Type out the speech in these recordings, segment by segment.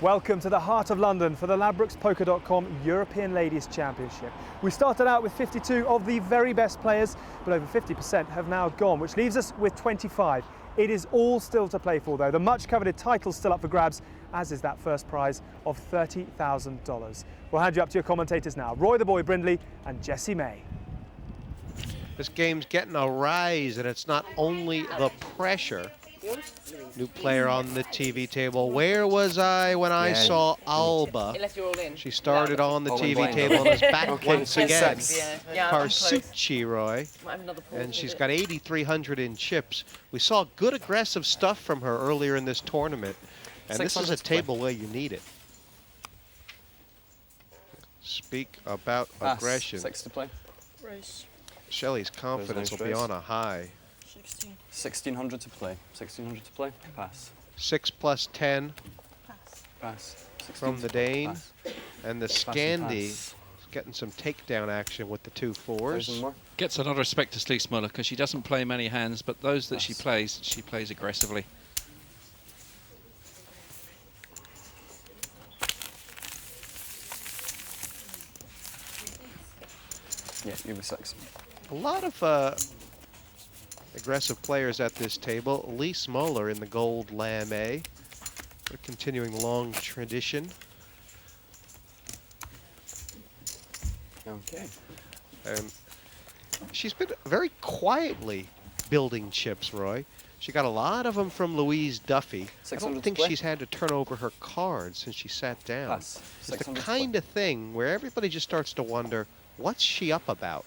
Welcome to the heart of London for the Ladbrokes European Ladies Championship. We started out with 52 of the very best players, but over 50% have now gone, which leaves us with 25. It is all still to play for, though. The much coveted title's still up for grabs, as is that first prize of $30,000. We'll hand you up to your commentators now, Roy the Boy Brindley and Jessie May. This game's getting a rise, and it's not only the pressure. New player on the TV table. Where was I when I saw Alba? She started on the TV table and is back once again. Harsucci, Roy. And she's got 8,300 in chips. We saw good aggressive stuff from her earlier in this tournament. And this is a table where you need it. Speak about aggression. 6 to play. Shelley's confidence will be on a high. 1600 to play. 1600 to play. Pass. 6 plus 10. Pass. From the Dane. Pass. And the Scandi is getting some takedown action with the 2 4s. Gets a lot of respect to Louise Muller because she doesn't play many hands, but those that she plays aggressively. Yeah, you were 6. A lot of aggressive players at this table. Louise Muller in the gold lame. They're continuing long tradition. Okay. And she's been very quietly building chips, Roy. She got a lot of them from Louise Duffy. I don't think she's had to turn over her cards since she sat down. Pass. It's the kind of thing where everybody just starts to wonder, what's she up about?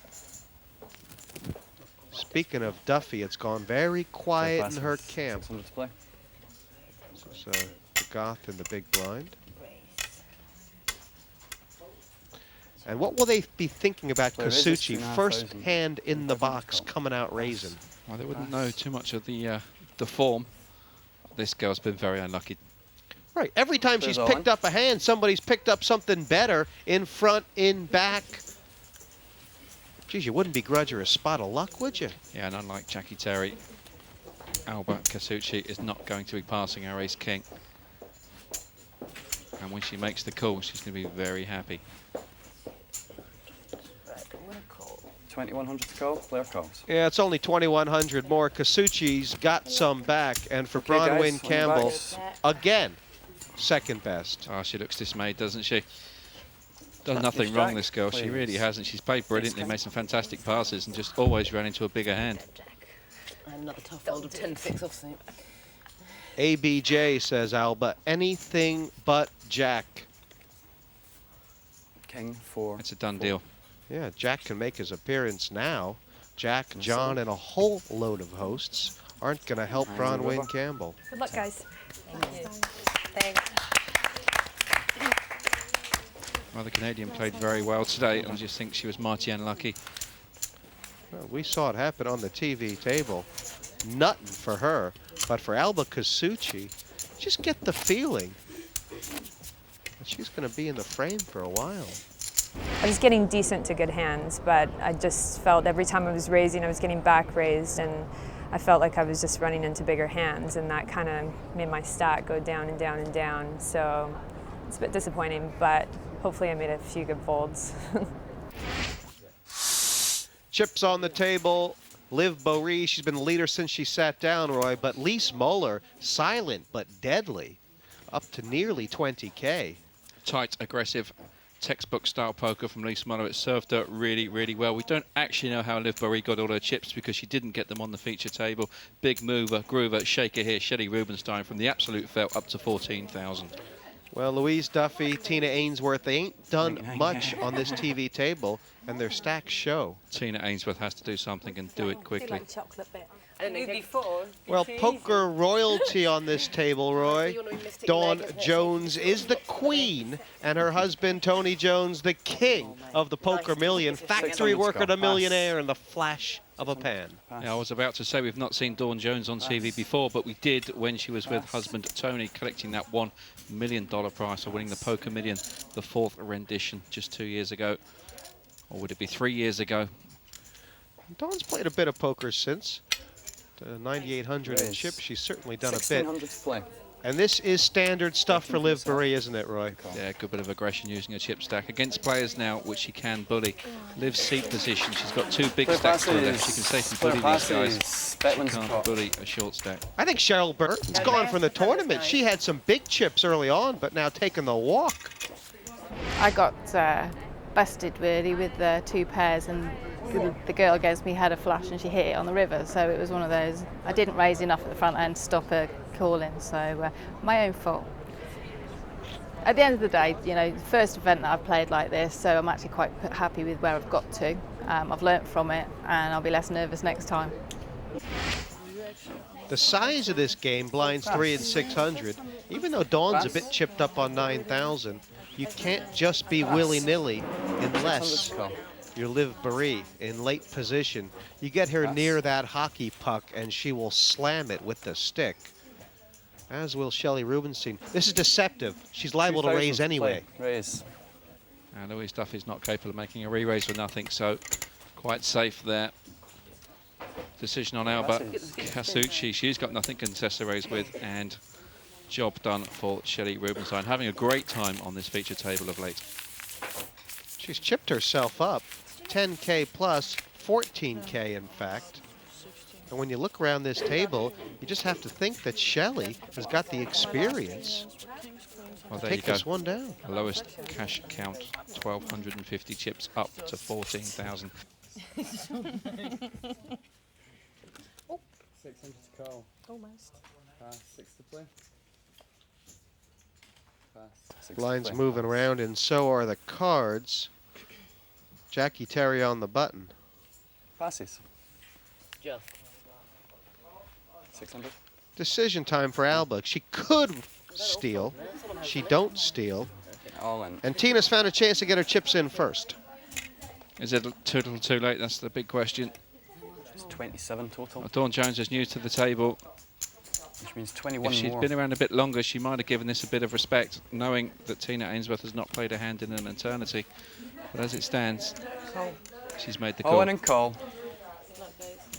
Speaking of Duffy, it's gone very quiet in her camp. To play. This is the Goth in the big blind. And what will they be thinking about Kasuchi? First hand in the box, coming out raising. Well, they wouldn't know too much of the form. This girl's been very unlucky. Right. Every time she's picked up a hand, somebody's picked up something better in front, in back. Geez, you wouldn't begrudge her a spot of luck, would you? Yeah, and unlike Jaqui Terry, Alba Kasuchi is not going to be passing our ace-king. And when she makes the call, she's going to be very happy. 2100 to call, player calls. Yeah, it's only 2100 more. Kasuchi's got some back, and for Bronwyn Campbell, again, second best. Oh, she looks dismayed, doesn't she? Done nothing wrong, this girl. She really hasn't. She's played brilliantly, made some fantastic passes, and just always ran into a bigger hand. Another tough fold of 10-6 off snip. ABJ says Alba, anything but Jack. King 4. It's a done deal. Yeah, Jack can make his appearance now. Jack, John, and a whole load of hosts aren't going to help Bronwyn Campbell. Good luck, guys. Thank you. Thanks. Well, the Canadian played very well today, and I just think she was mighty unlucky. Well, we saw it happen on the TV table. Nothing for her, but for Alba Kasuchi, just get the feeling that she's going to be in the frame for a while. I was getting decent to good hands, but I just felt every time I was raising, I was getting back raised, and I felt like I was just running into bigger hands, and that kind of made my stat go down and down and down. So it's a bit disappointing, but hopefully I made a few good folds. Chips on the table. Liv Boeree, she's been the leader since she sat down, Roy, but Louise Muller, silent but deadly, up to nearly 20K. Tight, aggressive, textbook-style poker from Louise Muller. It served her really, really well. We don't actually know how Liv Boeree got all her chips because she didn't get them on the feature table. Big mover, groover, shaker here. Shelley Rubinstein from the absolute felt up to 14,000. Well, Louise Duffy, Tina Ainsworth, they ain't done much on this TV table, and their stacks show. Tina Ainsworth has to do something and do it quickly. Well, poker royalty on this table, Roy. Dawn Jones is the queen, and her husband, Tony Jones, the king of the poker million. Factory worker to millionaire in the flash of a pan. Yeah, I was about to say we've not seen Dawn Jones on TV before, but we did when she was with husband Tony, collecting that $1 million prize for winning the Poker Million, the 4th rendition just 2 years ago. Or would it be 3 years ago? Dawn's played a bit of poker since. 9,800 in chips. She's certainly done a bit. 1600 to play. And this is standard stuff for Liv Boeree, isn't it, Roy? Yeah, good bit of aggression using a chip stack against players now, which she can bully. Liv's seat position, she's got 2 big stacks to her left. She can safely bully these guys. She can't bully a short stack. I think Cheryl Burton's gone from the tournament. She had some big chips early on, but now taking the walk. I got busted really with 2 pairs, and the girl against me had a flush and she hit it on the river, so it was one of those. I didn't raise enough at the front end to stop her calling, so my own fault. At the end of the day, you know, the first event that I've played like this, so I'm actually quite happy with where I've got to. I've learnt from it and I'll be less nervous next time. The size of this game, blinds 3 and 600, even though Dawn's a bit chipped up on 9,000, you can't just be willy-nilly unless you're Liv Boeree in late position. You get her near that hockey puck and she will slam it with the stick, as will Shelley Rubinstein. This is deceptive. She's liable to raise anyway. Raise. And Louise Duffy's not capable of making a re-raise for nothing, so quite safe there. Decision on Alba. Kasuchi, she's got nothing to contest the raise with, and job done for Shelley Rubinstein. Having a great time on this feature table of late. She's chipped herself up. 10K plus, 14K in fact. And when you look around this table, you just have to think that Shelley has got the experience Well, to there take you this go. one down. The lowest cash count, 1,250 chips up to 14,000. 600 to call. Almost. Pass. 6 to play. Pass. 6 to Lines play. moving around, and so are the cards. Jaqui Terry on the button. Passes. Just. 600. Decision time for Alba. She could steal. She don't steal. All in. And Tina's found a chance to get her chips in first. Is it too little too late? That's the big question. It's 27 total, Dawn Jones is new to the table. which means 21 If she'd more. been around a bit longer, she might have given this a bit of respect, knowing that Tina Ainsworth has not played a hand in an eternity. But as it stands, she's made the call. All in and call.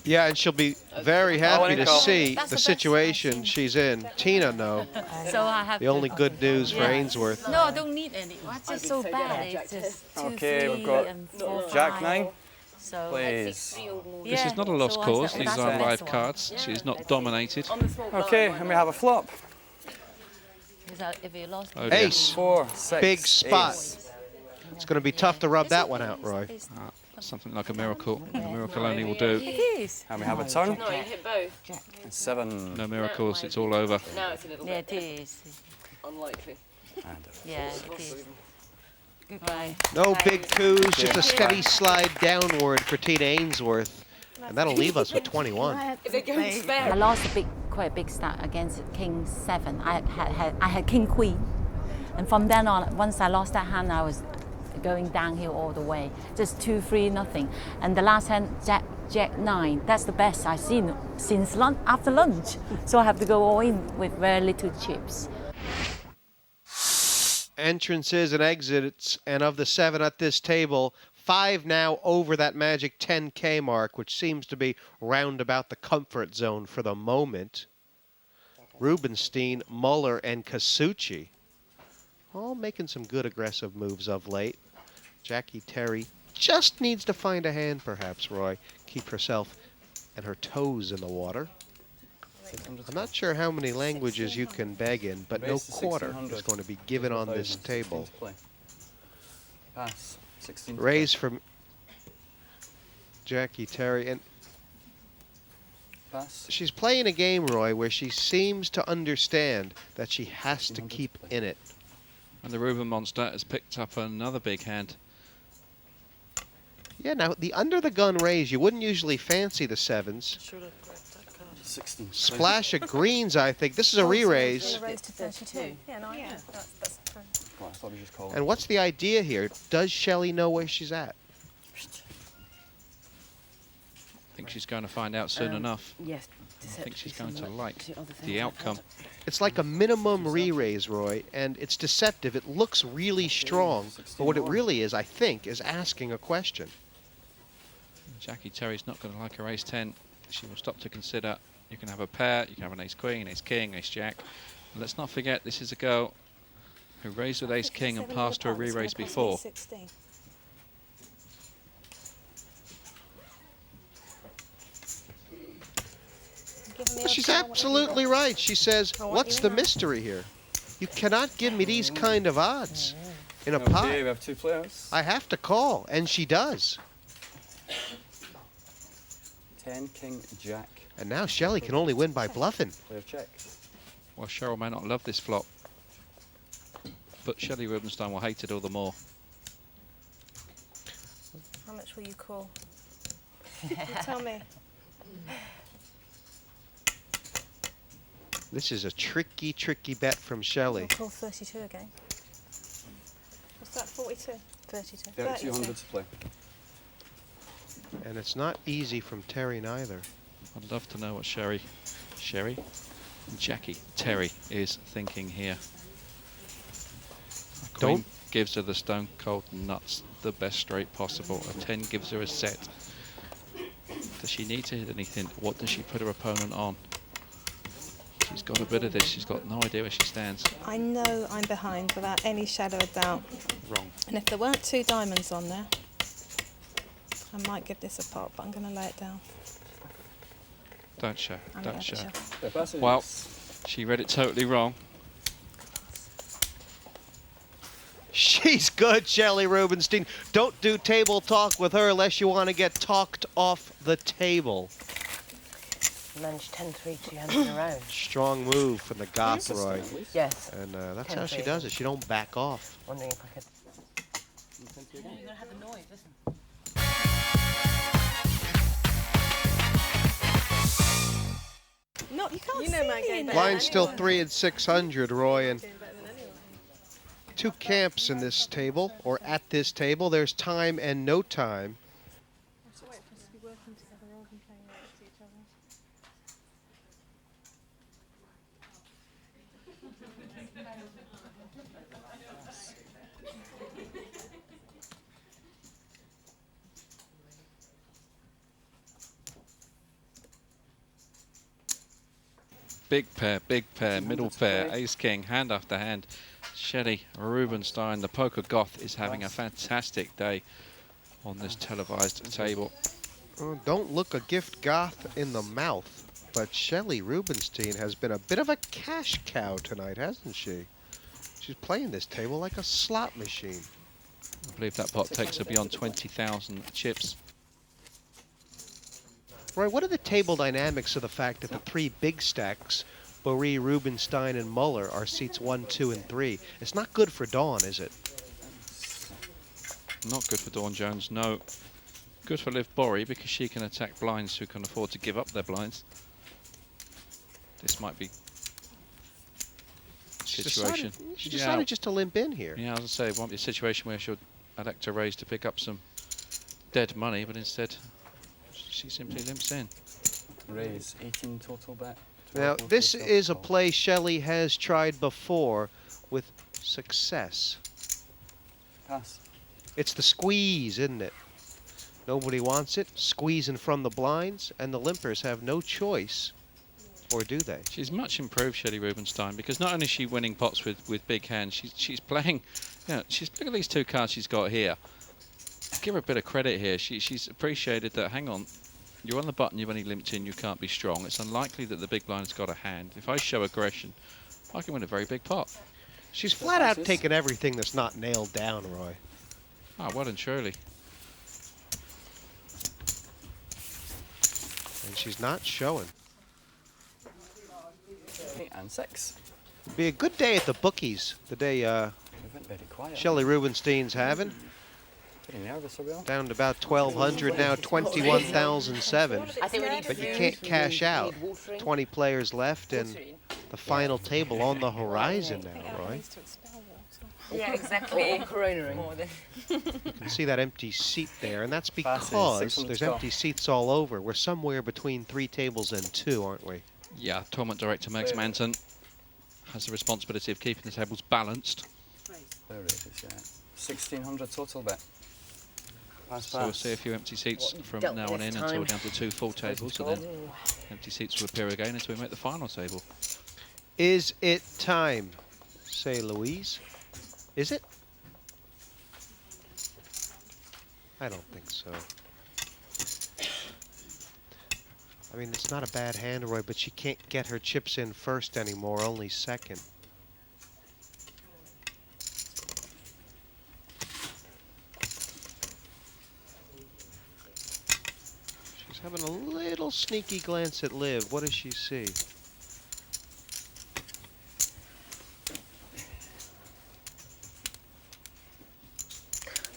Yeah, and she'll be very happy to Nicole. see That's the the best situation she's in. Tina, no. So I have The only good news for Yeah. Ainsworth. No, I don't need any. It's just so bad. It's just 2, Okay, 3, we've got and 4, Jack 5. 9. So Please. This is not a lost so I cause. said, These that's are the live best one. cards. She's not dominated. Okay, and we have a flop. If you lost, Oh dear. Ace. 4, 6. Big spot. Ace. It's going to be tough to rub that one out, Roy. Something like a miracle. A miracle only will do. it is. And we have a turn. No, you hit both. And 7. No miracles. It's all over. Now it's a little Yeah, bit it is. unlikely. And Yeah, it is. Goodbye. No big coups, just a steady slide downward for Tina Ainsworth. And that'll leave us with 21. If they're going I spare. lost quite a big stack against King 7. I had King Queen, and from then on, once I lost that hand, I was going downhill all the way. Just 2, 3, nothing. And the last hand, Jack 9. That's the best I've seen since after lunch. So I have to go all in with very little chips. Entrances and exits, and of the 7 at this table, 5 now over that magic 10K mark, which seems to be round about the comfort zone for the moment. Rubinstein, Muller, and Kasuchi all making some good aggressive moves of late. Jaqui Terry just needs to find a hand, perhaps, Roy. Keep herself and her toes in the water. I'm not sure how many languages you can beg in, but no Raise to quarter 1600. is going to be given on this 16 table. to play. Pass. 16 to Raise play. from Jaqui Terry, and Pass. she's playing a game, Roy, where she seems to understand that she has to keep in it. And the Reuben monster has picked up another big hand. Yeah, now the under the gun raise, you wouldn't usually fancy the 7s. 16 to play. Splash of greens, I think. This is a re-raise. Raised to 32. Yeah, no, yeah. That's true. Well, I thought we just called. And what's the idea here? Does Shelley know where she's at? I think she's going to find out soon enough. Yes. I think she's going to like the outcome. It's like a minimum re-raise, Roy, and it's deceptive. It looks really strong, but what it really is, I think, is asking a question. Jaqui Terry's not going to like her ace 10. She will stop to consider. You can have a pair, you can have an ace queen, ace king, ace jack. Let's not forget, this is a girl who raised with ace king and passed to a re-raise before. She's absolutely right. She says, what's the mystery here? You cannot give me these kind of odds in a pot. Okay, we have 2 players. I have to call, and she does. 10, king, jack. And now Shelley can only win by bluffing. Player check. Well, Cheryl may not love this flop, but Shelley Rubinstein will hate it all the more. How much will you call? You tell me. This is a tricky, tricky bet from Shelley. I'll call 32 again. What's that, 42? 32. They have 200 to play. And it's not easy from Terry neither. I'd love to know what Terry is thinking here. A queen gives her the stone cold nuts, the best straight possible. A 10 gives her a set. Does she need to hit anything? What does she put her opponent on? She's got a bit of this. She's got no idea where she stands. I know I'm behind without any shadow of doubt. Wrong. And if there weren't 2 diamonds on there, I might give this a pop, but I'm going to lay it down. Don't show. Don't show. Yeah, well, she read it totally wrong. She's good, Shelley Rubinstein. Don't do table talk with her unless you want to get talked off the table. Managed 10-3 2 hands in a row. Strong move from the Goth, Roy. Yes. And that's how she does it. She don't back off. Wondering if I could. You're going to have a noise, listen. No, you can't see my game. Blind still 3 and 600, Roy, and 2 camps in this table, or at this table. There's time and no time. Big pair, middle pair, ace king, hand after hand. Shelley Rubinstein, the poker goth, is having a fantastic day on this televised table. Oh, don't look a gift goth in the mouth, but Shelley Rubinstein has been a bit of a cash cow tonight, hasn't she? She's playing this table like a slot machine. I believe that pot takes her beyond 20,000 chips. Roy, what are the table dynamics of the fact that the 3 big stacks, Boeree, Rubinstein, and Muller, are seats 1, 2, and 3? It's not good for Dawn, is it? Not good for Dawn Jones, no. Good for Liv Boeree because she can attack blinds who can afford to give up their blinds. This might be a situation. She decided just to limp in here. Yeah, as I say, it won't be a situation where she'll elect to raise to pick up some dead money, but instead she simply limps in. Raise 18 total bet. Now, this is a play Shelley has tried before with success. Pass. It's the squeeze, isn't it? Nobody wants it. Squeezing from the blinds, and the limpers have no choice. Or do they? She's much improved, Shelley Rubinstein, because not only is she winning pots with big hands, she's playing, you know, look at these 2 cards she's got here. Give her a bit of credit here. She's appreciated that, hang on, you're on the button, you've only limped in, you can't be strong. It's unlikely that the big blind has got a hand. If I show aggression, I can win a very big pot. She's flat out taking everything that's not nailed down, Roy. Ah, well and truly. And she's not showing. 8 and 6. Be a good day at the bookies, the day Shelley Rubinstein's having. Pretty nervous, down to about 1,200 now, 21,007. But you can't cash out. 20 players left and the final table on the horizon now, Roy. Yeah, exactly. Corona. You can see that empty seat there, and that's because there's empty seats all over. We're somewhere between 3 tables and 2, aren't we? Yeah, tournament director Max Manton has the responsibility of keeping the tables balanced. There it is, yeah. 1,600 total bet. So we'll see a few empty seats from now on in until we're down to 2 full tables, and then empty seats will appear again until we make the final table. Is it time? Say, Louise. Is it? I don't think so. I mean, it's not a bad hand, Roy, but she can't get her chips in first anymore, only second. She's having a little sneaky glance at Liv. What does she see?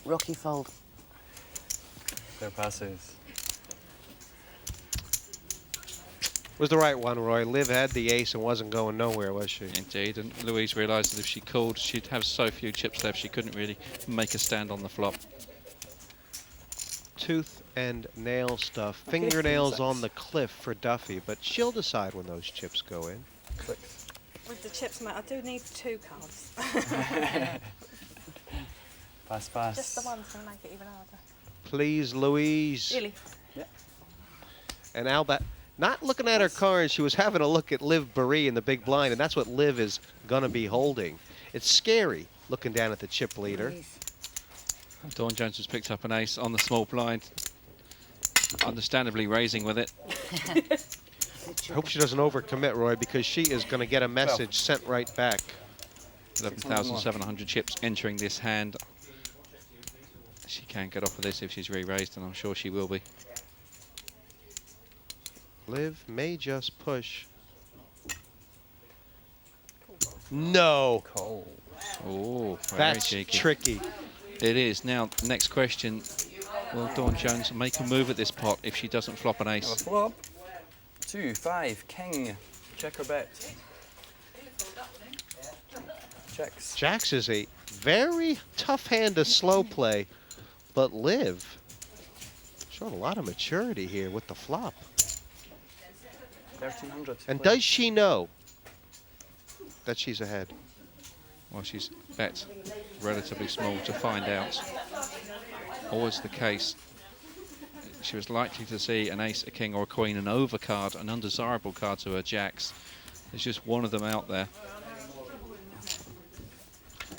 Rocky fold. Their passes. Was the right one, Roy. Liv had the ace and wasn't going nowhere, was she? Indeed, and Louise realised that if she called, she'd have so few chips left, she couldn't really make a stand on the flop. Tooth and nail stuff. Fingernails on the cliff for Duffy, but she'll decide when those chips go in. With the chips, mate, I do need 2 cards. Pass, pass. Just the one's going to make it even harder. Please, Louise. Really? Yeah. And Alba, not looking at her cards, she was having a look at Liv Boeree in the big blind, and that's what Liv is going to be holding. It's scary looking down at the chip leader. Dawn Jones has picked up an ace on the small blind, understandably raising with it. I hope she doesn't overcommit, Roy, because she is going to get a message sent right back. 11,700 chips entering this hand. She can get off of this if she's re-raised, and I'm sure she will be. Liv may just push. No. Cold. Oh, That's cheeky. tricky. It is. Now, next question. Will Dawn Jones make a move at this pot if she doesn't flop an ace? Flop. 2, 5, king. Check or bet. Checks. Jacks is a very tough hand to slow play, but Liv showed a lot of maturity here with the flop. 1,300. And does she know that she's ahead? Well, she's bet relatively small to find out. Always the case. She was likely to see an ace, a king, or a queen, an overcard, an undesirable card to her jacks. There's just one of them out there.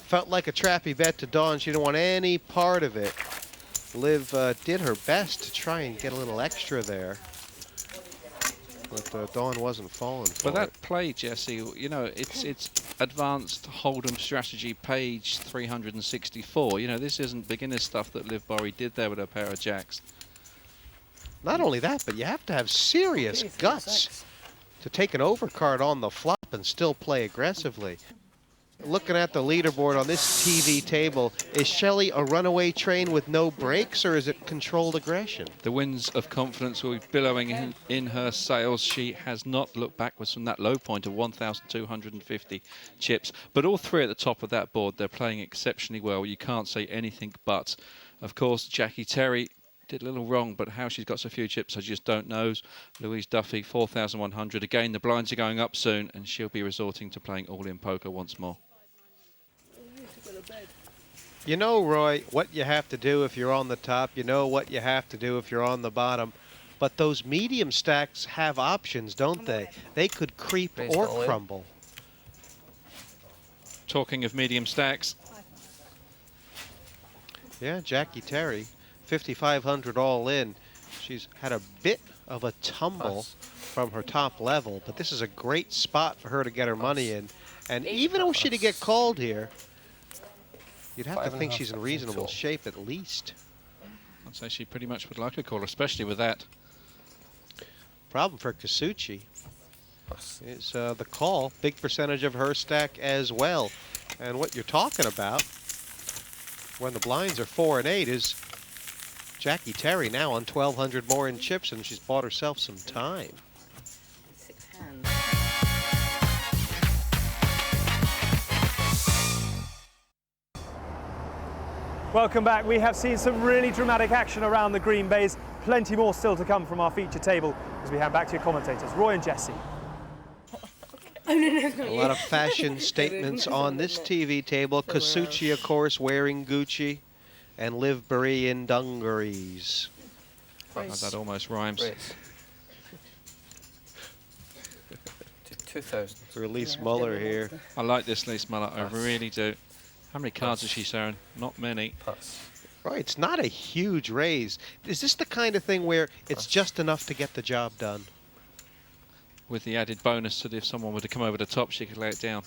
Felt like a trappy bet to Dawn. She didn't want any part of it. Liv did her best to try and get a little extra there. But Dawn wasn't falling for But that it. play, Jesse, you know, it's advanced Hold'em strategy, page 364. You know, this isn't beginner stuff that Liv Boeree did there with a pair of jacks. Not only that, but you have to have serious guts to take an overcard on the flop and still play aggressively. Looking at the leaderboard on this TV table, is Shelley a runaway train with no brakes, or is it controlled aggression? The winds of confidence will be billowing in her sails. She has not looked backwards from that low point of 1,250 chips. But all three at the top of that board, they're playing exceptionally well. You can't say anything but. Of course, Jaqui Terry did a little wrong, but how she's got so few chips, I just don't know. Louise Duffy, 4,100. Again, the blinds are going up soon, and she'll be resorting to playing all-in poker once more. You know, Roy, what you have to do if you're on the top. You know what you have to do if you're on the bottom. But those medium stacks have options, don't they? They could creep or crumble. Talking of medium stacks. Yeah, Jaqui Terry, 5,500 all in. She's had a bit of a tumble from her top level, but this is a great spot for her to get her money in. And even though she to get called here, you'd have to think she's in reasonable shape at least. I'd say she pretty much would like a call, especially with that. Problem for Kasuchi is the call. Big percentage of her stack as well. And what you're talking about when the blinds are 4 and 8 is Jaqui Terry now on 1,200 more in chips, and she's bought herself some time. 6 hands. Welcome back. We have seen some really dramatic action around the green bays. Plenty more still to come from our feature table as we hand back to your commentators, Roy and Jesse. A lot of fashion statements on this TV table. Kasuchi, of course, wearing Gucci, and Liv Boeree in dungarees. That almost rhymes. 2,000. Release Muller here. I like this Louise Muller, I really do. How many cards is she showing? Not many. Right, it's not a huge raise. Is this the kind of thing where it's just enough to get the job done? With the added bonus that if someone were to come over the top, she could lay it down.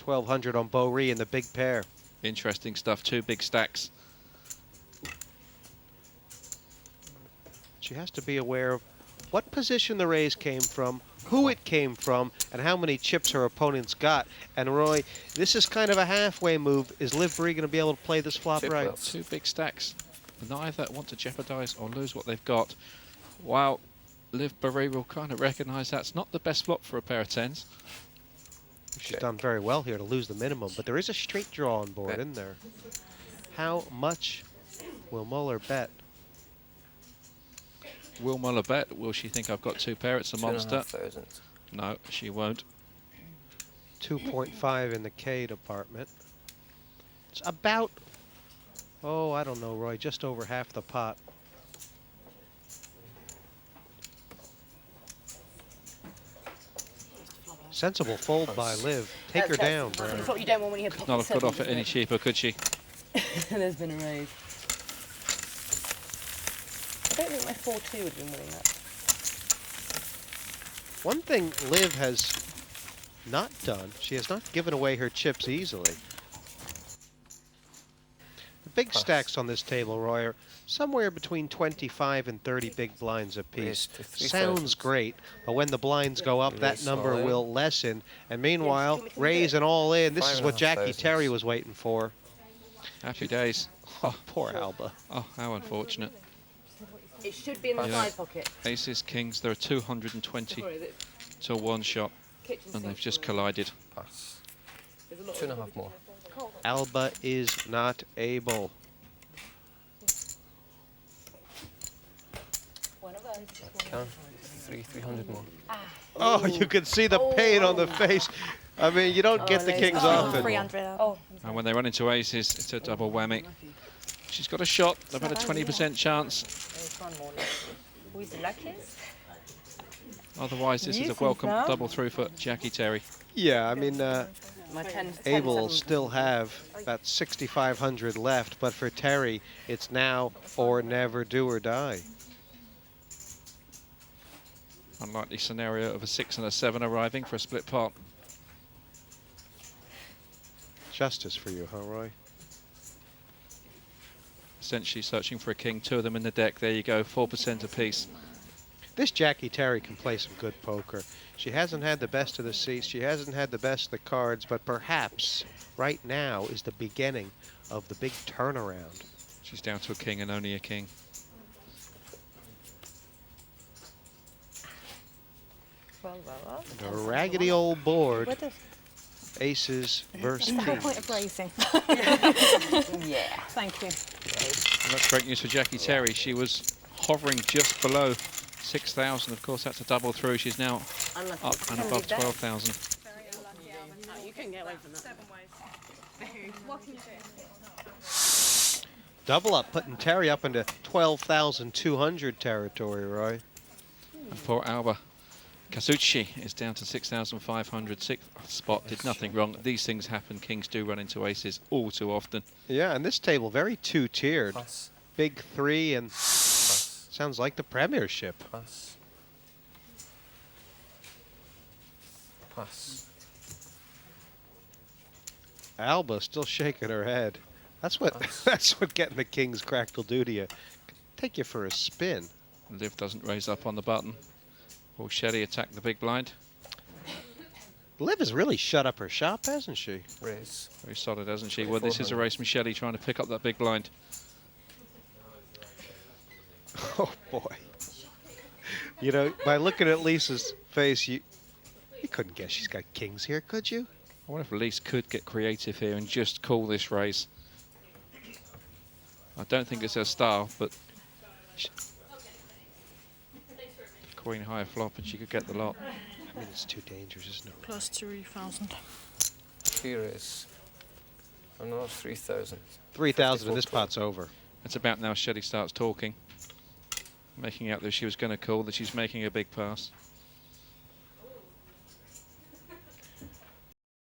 1,200 on Boeree in the big pair. Interesting stuff, 2 big stacks. She has to be aware of what position the raise came from, who it came from, and how many chips her opponents got. And Roy, this is kind of a halfway move. Is Liv Boeree going to be able to play this flop right? 2 big stacks. Neither want to jeopardize or lose what they've got. Wow, Liv Boeree will kind of recognize that's not the best flop for a pair of 10s. She's done very well here to lose the minimum, but there is a straight draw on board, isn't there? How much will Muller bet? Will Muller bet? Will she think I've got 2 pair? It's a monster. 2,500. No, she won't. 2.5 in the K department. It's about, oh, I don't know, Roy, just over half the pot. Sensible fold by Liv. Take her down, bro. It's what you don't want when you have Could not have put off it any cheaper, could she? There's been a raise. I don't think my 4-2 would have been winning that. One thing Liv has not done, she has not given away her chips easily. The big stacks on this table, Roy, are somewhere between 25 and 30 big blinds apiece. Sounds great, but when the blinds go up, that number will lessen. And meanwhile, raise and all in. This is what Jaqui Terry was waiting for. Happy days. Oh, poor Alba. Oh, how unfortunate. It should be in the side pocket. Aces, kings, there are 220 to 1 shot, and they've just collided. Pass. 2.5 more. Alba is not able. Can. 300 more. Oh, you can see the pain on the face. I mean, you don't get the kings often. 300. And when they run into aces, it's a double whammy. She's got a shot, about a 20% chance. There's one more. Who's the luckiest? Otherwise, this is a welcome double through for Jaqui Terry. Yeah, I mean, My 10, Abel will still have about 6,500 left, but for Terry, it's now or never, do or die. Unlikely scenario of a 6 and a 7 arriving for a split pot. Justice for you, huh, Roy? Essentially searching for a king, 2 of them in the deck. There you go, 4% apiece. This Jaqui Terry can play some good poker. She hasn't had the best of the seats, she hasn't had the best of the cards, but perhaps right now is the beginning of the big turnaround. She's down to a king and only a king. Well. And a raggedy old board. Aces versus No kings. point of raising. yeah. Thank you. And that's great news for Jaqui Terry. She was hovering just below 6,000. Of course, that's a double through. She's now up and above 12,000. You can get away from that. Double up, putting Terry up into 12,200 territory, Roy. And poor Alba Casucci is down to 6,500. 6th spot, did nothing wrong. These things happen. Kings do run into aces all too often. Yeah, and this table very two-tiered. Pass. Big 3 and sounds like the Premiership. Pass. Pass. Alba still shaking her head. That's what that's what getting the King's cracked will do to you. Take you for a spin. Liv doesn't raise up on the button. Will Shelley attack the big blind? Liv has really shut up her shop, hasn't she? Raise. Very solid, hasn't she? Well, this is a race from Shelley trying to pick up that big blind. Oh boy. You know, by looking at Lisa's face, you couldn't guess she's got kings here, could you? I wonder if Elise could get creative here and just call this race. I don't think it's her style, but queen higher flop and she could get the lot. I mean, it's too dangerous, isn't it? Plus 3,000. Here is another 3,000. 3,000 and this pot's over. It's about now Shelley starts talking, making out that she was going to call, that she's making a big pass.